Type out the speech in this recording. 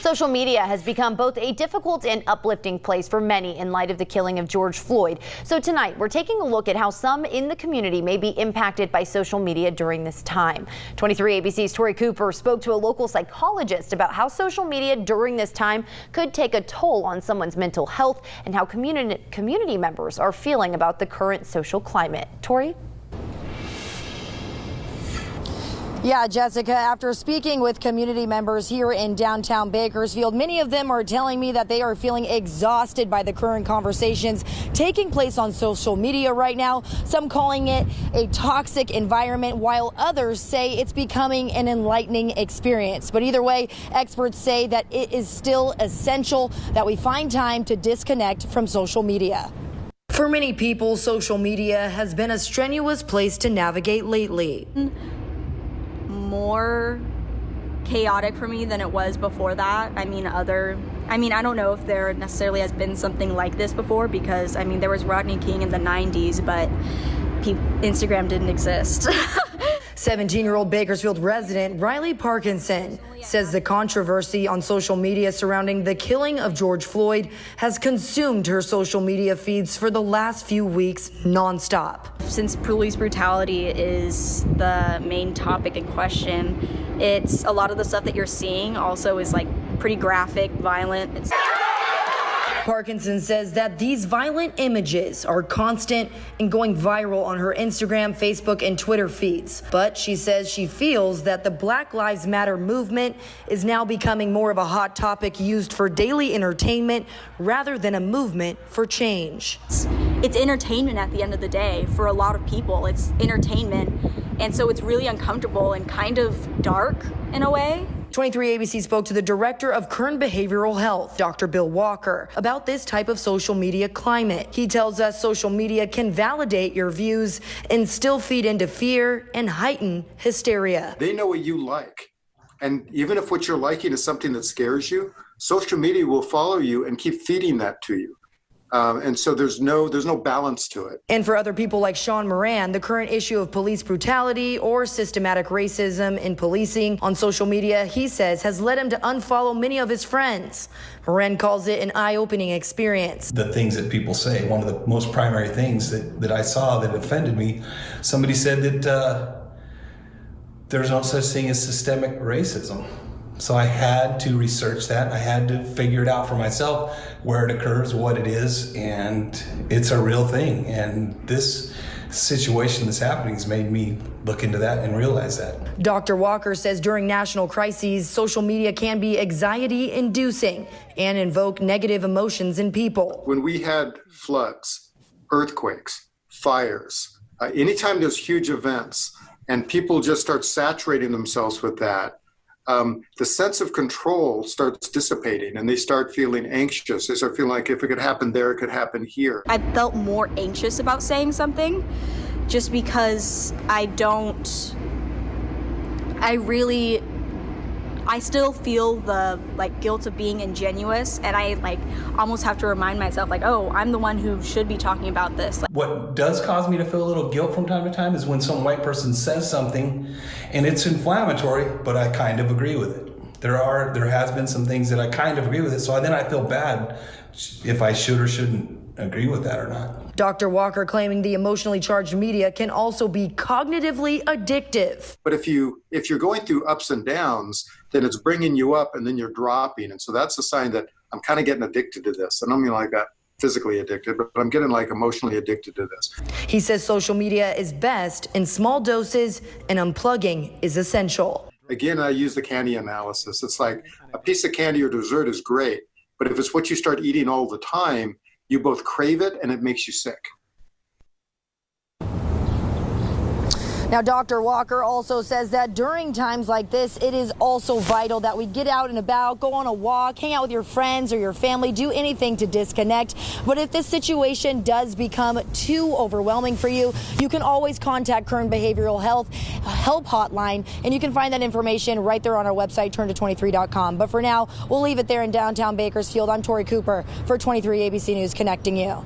Social media has become both a difficult and uplifting place for many in light of the killing of George Floyd. So tonight, we're taking a look at how some in the community may be impacted by social media during this time. 23 ABC's Tori Cooper spoke to a local psychologist about how social media during this time could take a toll on someone's mental health and how community members are feeling about the current social climate. Tori? Yeah, Jessica, after speaking with community members here in downtown Bakersfield, many of them are telling me that they are feeling exhausted by the current conversations taking place on social media right now, some calling it a toxic environment, while others say it's becoming an enlightening experience. But either way, experts say that it is still essential that we find time to disconnect from social media. For many people, social media has been a strenuous place to navigate lately. More chaotic for me than it was before that. I don't know if there necessarily has been something like this before, because there was Rodney King in the 90s, but Instagram didn't exist. 17-year-old Bakersfield resident Riley Parkinson says the controversy on social media surrounding the killing of George Floyd has consumed her social media feeds for the last few weeks nonstop. Since police brutality is the main topic in question, it's a lot of the stuff that you're seeing also is pretty graphic, violent. Parkinson says that these violent images are constant and going viral on her Instagram, Facebook, and Twitter feeds. But she says she feels that the Black Lives Matter movement is now becoming more of a hot topic used for daily entertainment rather than a movement for change. It's entertainment at the end of the day. For a lot of people, it's entertainment. And so it's really uncomfortable and kind of dark in a way. 23 ABC spoke to the director of Kern Behavioral Health, Dr. Bill Walker, about this type of social media climate. He tells us social media can validate your views and still feed into fear and heighten hysteria. They know what you like. And even if what you're liking is something that scares you, social media will follow you and keep feeding that to you. And so there's no balance to it. And for other people like Sean Moran, the current issue of police brutality or systematic racism in policing on social media, he says, has led him to unfollow many of his friends. Moran calls it an eye-opening experience. The things that people say, one of the most primary things that I saw that offended me, somebody said that there's no such thing as systemic racism. So I had to research that. I had to figure it out for myself, where it occurs, what it is, and it's a real thing. And this situation that's happening has made me look into that and realize that. Dr. Walker says during national crises, social media can be anxiety-inducing and invoke negative emotions in people. When we had floods, earthquakes, fires, anytime there's huge events and people just start saturating themselves with that, the sense of control starts dissipating and they start feeling anxious. They start feeling like if it could happen there, it could happen here. I felt more anxious about saying something just because I still feel the guilt of being ingenuous, and I almost have to remind myself oh, I'm the one who should be talking about this. What does cause me to feel a little guilt from time to time is when some white person says something and it's inflammatory, but I kind of agree with it. There has been some things that I kind of agree with it, so then I feel bad if I should or shouldn't agree with that or not. Dr. Walker claiming the emotionally charged media can also be cognitively addictive. But if you're going through ups and downs, then it's bringing you up and then you're dropping. And so that's a sign that I'm kind of getting addicted to this. I don't mean like that physically addicted, but I'm getting emotionally addicted to this. He says social media is best in small doses and unplugging is essential. Again, I use the candy analysis. It's like a piece of candy or dessert is great, but if it's what you start eating all the time, you both crave it and it makes you sick. Now, Dr. Walker also says that during times like this, it is also vital that we get out and about, go on a walk, hang out with your friends or your family, do anything to disconnect. But if this situation does become too overwhelming for you, you can always contact Kern Behavioral Health Help Hotline, and you can find that information right there on our website, turnto23.com. But for now, we'll leave it there in downtown Bakersfield. I'm Tori Cooper for 23 ABC News, connecting you.